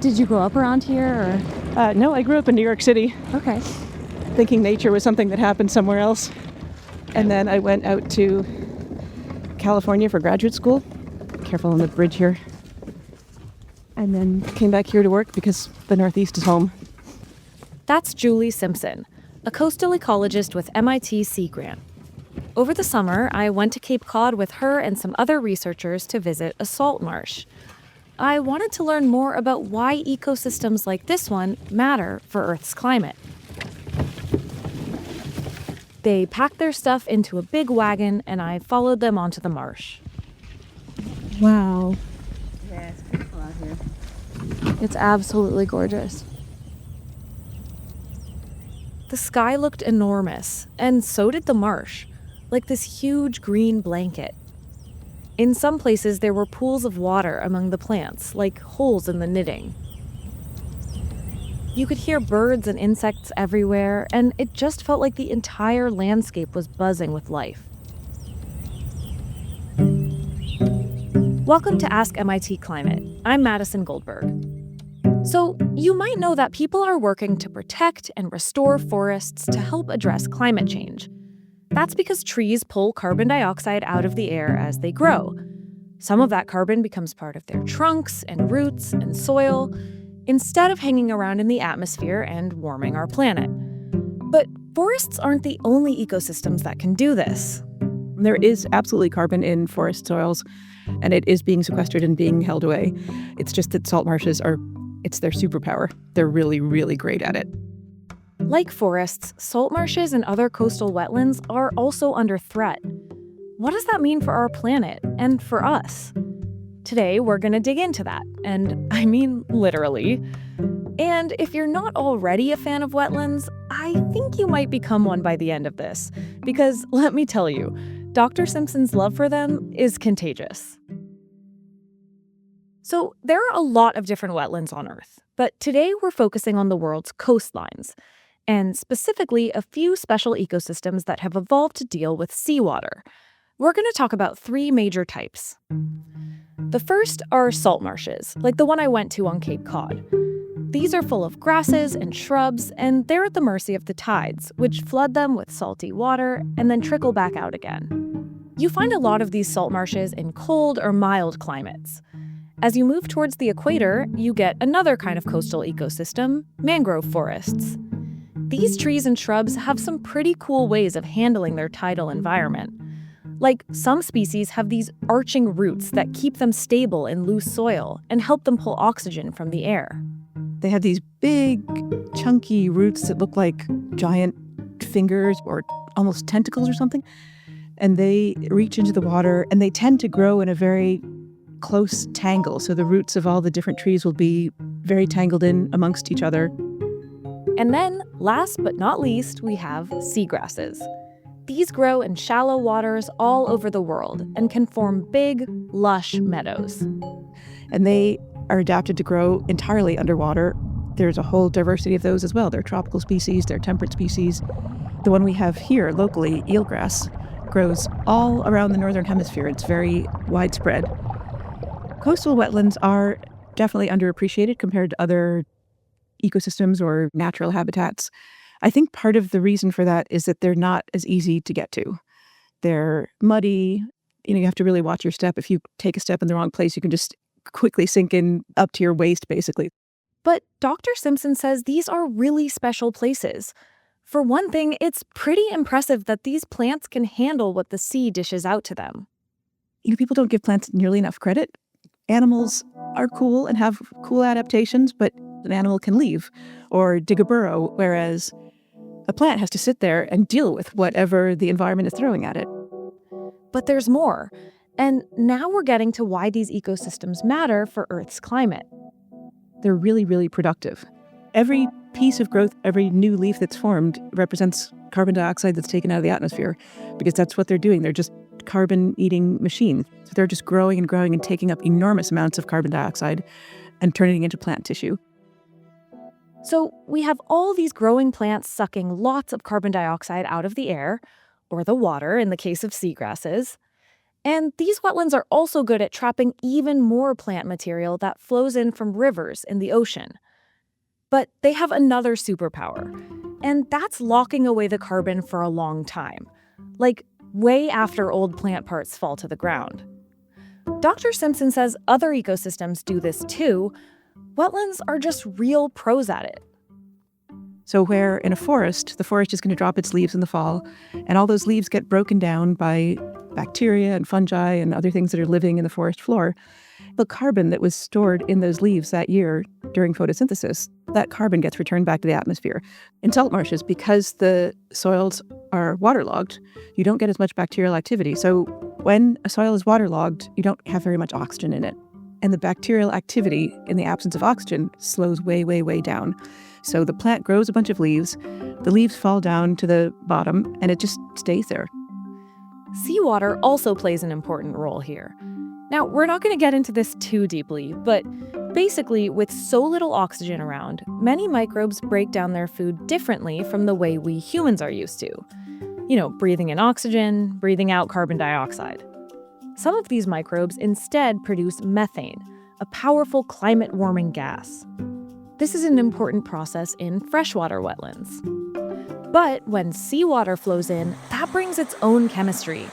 Did you grow up around here? No, I grew up in New York City. Okay. Thinking nature was something that happened somewhere else. And then I went out to California for graduate school. Careful on the bridge here. And then came back here to work because the Northeast is home. That's Julie Simpson, a coastal ecologist with MIT Sea Grant. Over the summer, I went to Cape Cod with her and some other researchers to visit a salt marsh. I wanted to learn more about why ecosystems like this one matter for Earth's climate. They packed their stuff into a big wagon, and I followed them onto the marsh. Wow. Yeah, it's beautiful out here. It's absolutely gorgeous. The sky looked enormous, and so did the marsh, like this huge green blanket. In some places, there were pools of water among the plants, like holes in the knitting. You could hear birds and insects everywhere, and it just felt like the entire landscape was buzzing with life. Welcome to Ask MIT Climate. I'm Madison Goldberg. So, you might know that people are working to protect and restore forests to help address climate change. That's because trees pull carbon dioxide out of the air as they grow. Some of that carbon becomes part of their trunks and roots and soil, instead of hanging around in the atmosphere and warming our planet. But forests aren't the only ecosystems that can do this. There is absolutely carbon in forest soils, and it is being sequestered and being held away. It's just that salt marshes it's their superpower. They're really, really great at it. Like forests, salt marshes and other coastal wetlands are also under threat. What does that mean for our planet and for us? Today, we're going to dig into that, and I mean literally. And if you're not already a fan of wetlands, I think you might become one by the end of this, because let me tell you, Dr. Simpson's love for them is contagious. So there are a lot of different wetlands on Earth, but today we're focusing on the world's coastlines, and specifically a few special ecosystems that have evolved to deal with seawater. We're going to talk about three major types. The first are salt marshes, like the one I went to on Cape Cod. These are full of grasses and shrubs, and they're at the mercy of the tides, which flood them with salty water and then trickle back out again. You find a lot of these salt marshes in cold or mild climates. As you move towards the equator, you get another kind of coastal ecosystem, mangrove forests. These trees and shrubs have some pretty cool ways of handling their tidal environment. Like, some species have these arching roots that keep them stable in loose soil and help them pull oxygen from the air. They have these big, chunky roots that look like giant fingers or almost tentacles or something. And they reach into the water, and they tend to grow in a very close tangle. So the roots of all the different trees will be very tangled in amongst each other. And then, last but not least, we have seagrasses. These grow in shallow waters all over the world and can form big, lush meadows. And they are adapted to grow entirely underwater. There's a whole diversity of those as well. They're tropical species, they're temperate species. The one we have here locally, eelgrass, grows all around the northern hemisphere. It's very widespread. Coastal wetlands are definitely underappreciated compared to other ecosystems or natural habitats. I think part of the reason for that is that they're not as easy to get to. They're muddy. You have to really watch your step. If you take a step in the wrong place, you can just quickly sink in up to your waist, basically. But Dr. Simpson says these are really special places. For one thing, it's pretty impressive that these plants can handle what the sea dishes out to them. People don't give plants nearly enough credit. Animals are cool and have cool adaptations, but an animal can leave or dig a burrow, whereas a plant has to sit there and deal with whatever the environment is throwing at it. But there's more. And now we're getting to why these ecosystems matter for Earth's climate. They're really, really productive. Every piece of growth, every new leaf that's formed represents carbon dioxide that's taken out of the atmosphere, because that's what they're doing. They're just carbon-eating machines. So they're just growing and growing and taking up enormous amounts of carbon dioxide and turning it into plant tissue. So we have all these growing plants sucking lots of carbon dioxide out of the air, or the water in the case of seagrasses. And these wetlands are also good at trapping even more plant material that flows in from rivers in the ocean. But they have another superpower, and that's locking away the carbon for a long time, like way after old plant parts fall to the ground. Dr. Simpson says other ecosystems do this too. Wetlands are just real pros at it. So where in a forest, the forest is going to drop its leaves in the fall, and all those leaves get broken down by bacteria and fungi and other things that are living in the forest floor. The carbon that was stored in those leaves that year during photosynthesis, that carbon gets returned back to the atmosphere. In salt marshes, because the soils are waterlogged, you don't get as much bacterial activity. So when a soil is waterlogged, you don't have very much oxygen in it. And the bacterial activity in the absence of oxygen slows way, way, way down. So the plant grows a bunch of leaves, the leaves fall down to the bottom, and it just stays there. Seawater also plays an important role here. Now, we're not going to get into this too deeply, but basically, with so little oxygen around, many microbes break down their food differently from the way we humans are used to. Breathing in oxygen, breathing out carbon dioxide. Some of these microbes instead produce methane, a powerful climate-warming gas. This is an important process in freshwater wetlands. But when seawater flows in, that brings its own chemistry.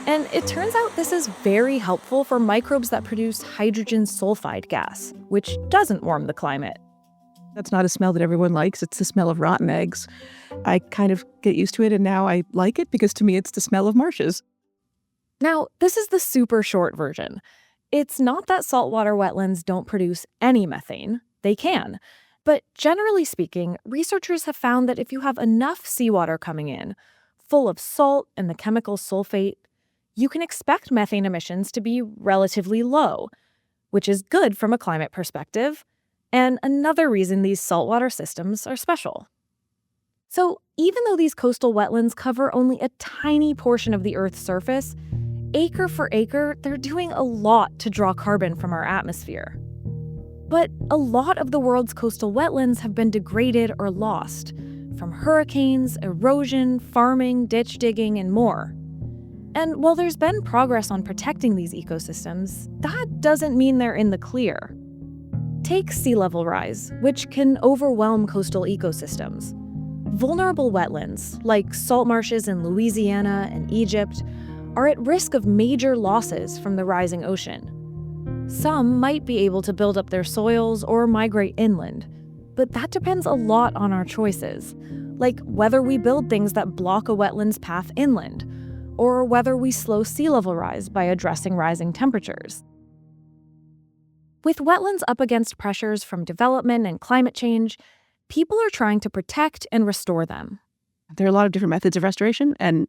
And it turns out this is very helpful for microbes that produce hydrogen sulfide gas, which doesn't warm the climate. That's not a smell that everyone likes. It's the smell of rotten eggs. I kind of get used to it, and now I like it because to me it's the smell of marshes. Now, this is the super short version. It's not that saltwater wetlands don't produce any methane. They can. But generally speaking, researchers have found that if you have enough seawater coming in, full of salt and the chemical sulfate, you can expect methane emissions to be relatively low, which is good from a climate perspective, and another reason these saltwater systems are special. So even though these coastal wetlands cover only a tiny portion of the Earth's surface, acre for acre, they're doing a lot to draw carbon from our atmosphere. But a lot of the world's coastal wetlands have been degraded or lost, from hurricanes, erosion, farming, ditch digging, and more. And while there's been progress on protecting these ecosystems, that doesn't mean they're in the clear. Take sea level rise, which can overwhelm coastal ecosystems. Vulnerable wetlands, like salt marshes in Louisiana and Egypt, are at risk of major losses from the rising ocean. Some might be able to build up their soils or migrate inland, but that depends a lot on our choices, like whether we build things that block a wetland's path inland, or whether we slow sea level rise by addressing rising temperatures. With wetlands up against pressures from development and climate change, people are trying to protect and restore them. There are a lot of different methods of restoration, and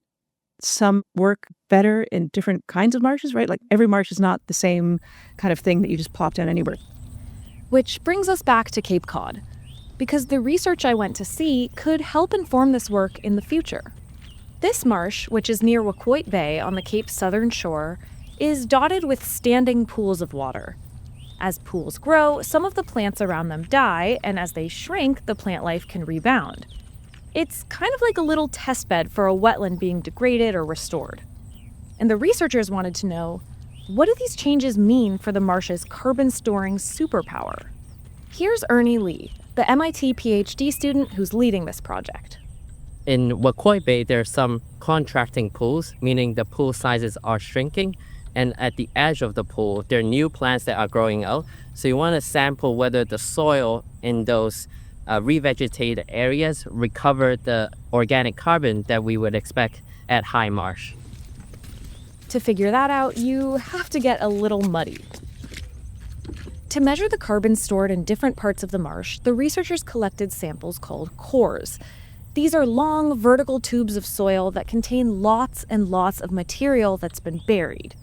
some work better in different kinds of marshes, right? Like every marsh is not the same kind of thing that you just plop down anywhere. Which brings us back to Cape Cod, because the research I went to see could help inform this work in the future. This marsh, which is near Waquoit Bay on the Cape's southern shore, is dotted with standing pools of water. As pools grow, some of the plants around them die, and as they shrink, the plant life can rebound. It's kind of like a little test bed for a wetland being degraded or restored. And the researchers wanted to know, what do these changes mean for the marsh's carbon-storing superpower? Here's Ernie Lee, the MIT Ph.D. student who's leading this project. In Waquoit Bay, there are some contracting pools, meaning the pool sizes are shrinking. And at the edge of the pool, there are new plants that are growing out. So you want to sample whether the soil in those revegetated areas recover the organic carbon that we would expect at high marsh. To figure that out, you have to get a little muddy. To measure the carbon stored in different parts of the marsh, the researchers collected samples called cores. These are long, vertical tubes of soil that contain lots and lots of material that's been buried.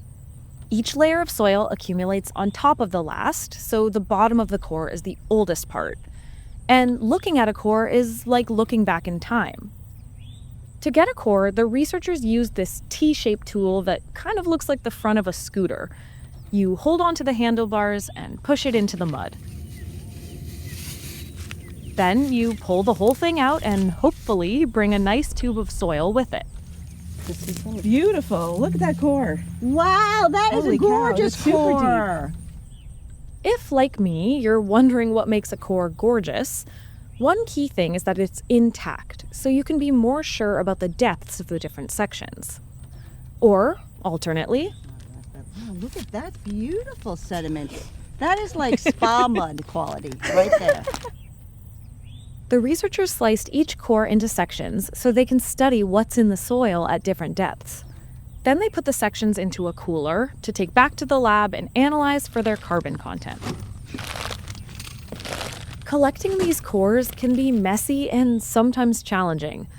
Each layer of soil accumulates on top of the last, so the bottom of the core is the oldest part. And looking at a core is like looking back in time. To get a core, the researchers used this T-shaped tool that kind of looks like the front of a scooter. You hold onto the handlebars and push it into the mud. Then you pull the whole thing out and hopefully bring a nice tube of soil with it. Beautiful. Look at that core. Wow, that is Holy a cow, gorgeous that's super deep. core. If, like me, you're wondering what makes a core gorgeous, one key thing is that it's intact, so you can be more sure about the depths of the different sections. Or, alternately, Wow, look at that beautiful sediment. That is like spa mud quality right there. the researchers sliced each core into sections so they can study what's in the soil at different depths. Then they put the sections into a cooler to take back to the lab and analyze for their carbon content. Collecting these cores can be messy and sometimes challenging.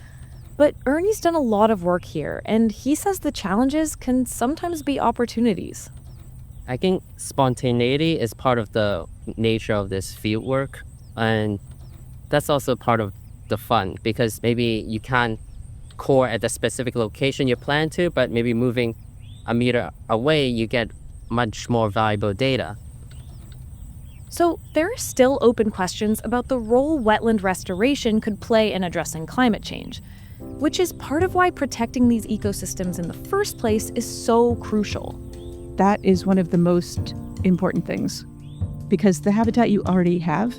But Ernie's done a lot of work here, and he says the challenges can sometimes be opportunities. I think spontaneity is part of the nature of this field work, and that's also part of the fun, because maybe you can't core at the specific location you plan to, but maybe moving a meter away, you get much more valuable data. So there are still open questions about the role wetland restoration could play in addressing climate change, which is part of why protecting these ecosystems in the first place is so crucial. That is one of the most important things, because the habitat you already have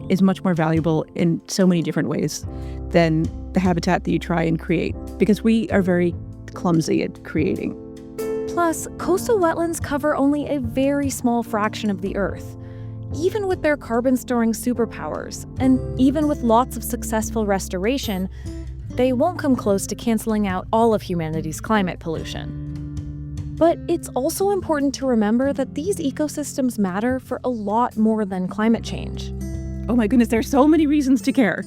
is much more valuable in so many different ways than the habitat that you try and create, because we are very clumsy at creating. Plus, coastal wetlands cover only a very small fraction of the Earth. Even with their carbon-storing superpowers, and even with lots of successful restoration, they won't come close to canceling out all of humanity's climate pollution. But it's also important to remember that these ecosystems matter for a lot more than climate change. Oh my goodness, there are so many reasons to care.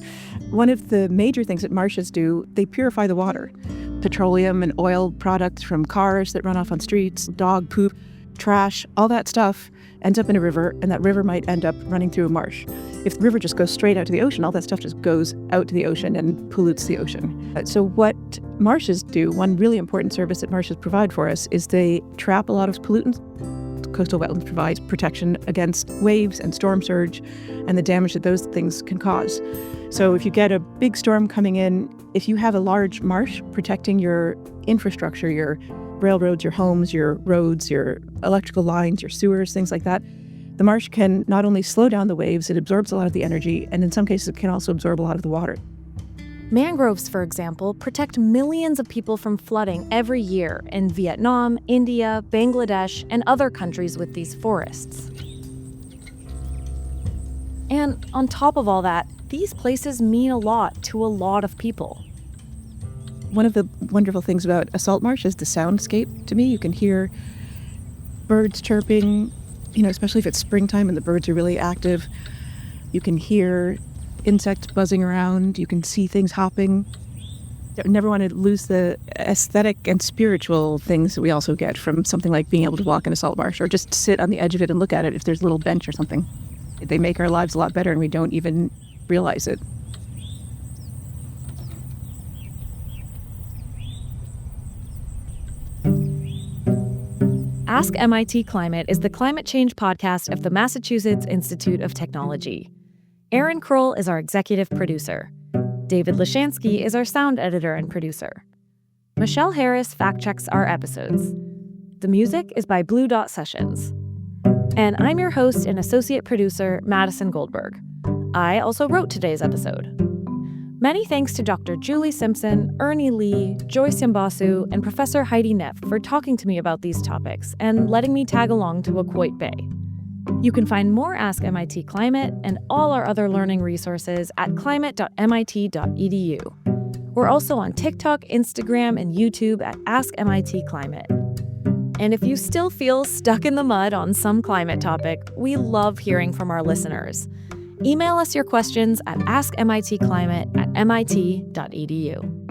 One of the major things that marshes do, they purify the water. Petroleum and oil products from cars that run off on streets, dog poop, trash, all that stuff ends up in a river, and that river might end up running through a marsh. If the river just goes straight out to the ocean, all that stuff just goes out to the ocean and pollutes the ocean. So what marshes do, one really important service that marshes provide for us, is they trap a lot of pollutants. Coastal wetlands provides protection against waves and storm surge and the damage that those things can cause. So if you get a big storm coming in, if you have a large marsh protecting your infrastructure, your railroads, your homes, your roads, your electrical lines, your sewers, things like that, the marsh can not only slow down the waves, it absorbs a lot of the energy, and in some cases it can also absorb a lot of the water. Mangroves, for example, protect millions of people from flooding every year in Vietnam, India, Bangladesh, and other countries with these forests. And on top of all that, these places mean a lot to a lot of people. One of the wonderful things about a salt marsh is the soundscape. To me, you can hear birds chirping, especially if it's springtime and the birds are really active. You can hear insects buzzing around. You can see things hopping. I never want to lose the aesthetic and spiritual things that we also get from something like being able to walk in a salt marsh or just sit on the edge of it and look at it if there's a little bench or something. They make our lives a lot better and we don't even realize it. Ask MIT Climate is the climate change podcast of the Massachusetts Institute of Technology. Aaron Krol is our executive producer. David Lishansky is our sound editor and producer. Michelle Harris fact-checks our episodes. The music is by Blue Dot Sessions. And I'm your host and associate producer, Madison Goldberg. I also wrote today's episode. Many thanks to Dr. Julie Simpson, Ernie Lee, Joyce Yambasu, and Professor Heidi Nepf for talking to me about these topics and letting me tag along to Waquoit Bay. You can find more Ask MIT Climate and all our other learning resources at climate.mit.edu. We're also on TikTok, Instagram, and YouTube at Ask MIT Climate. And if you still feel stuck in the mud on some climate topic, we love hearing from our listeners. Email us your questions at askmitclimate@mit.edu.